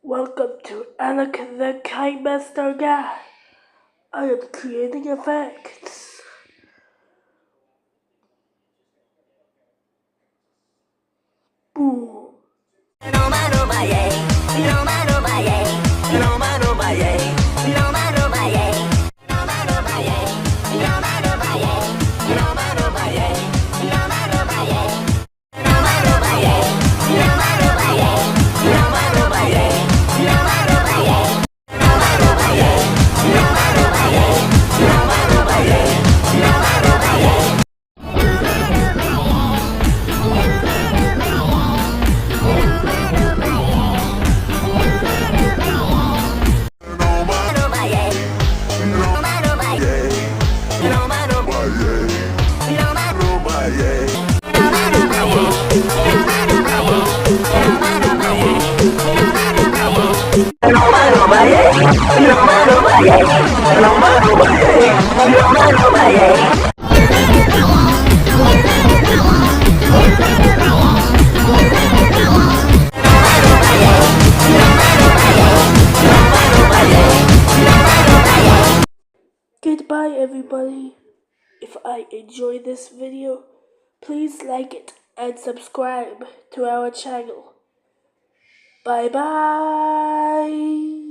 Welcome to Alec the Kinemaster guy. I am creating effects. Boom. Goodbye everybody. If I enjoy this video, please like it and subscribe to our channel. Bye bye.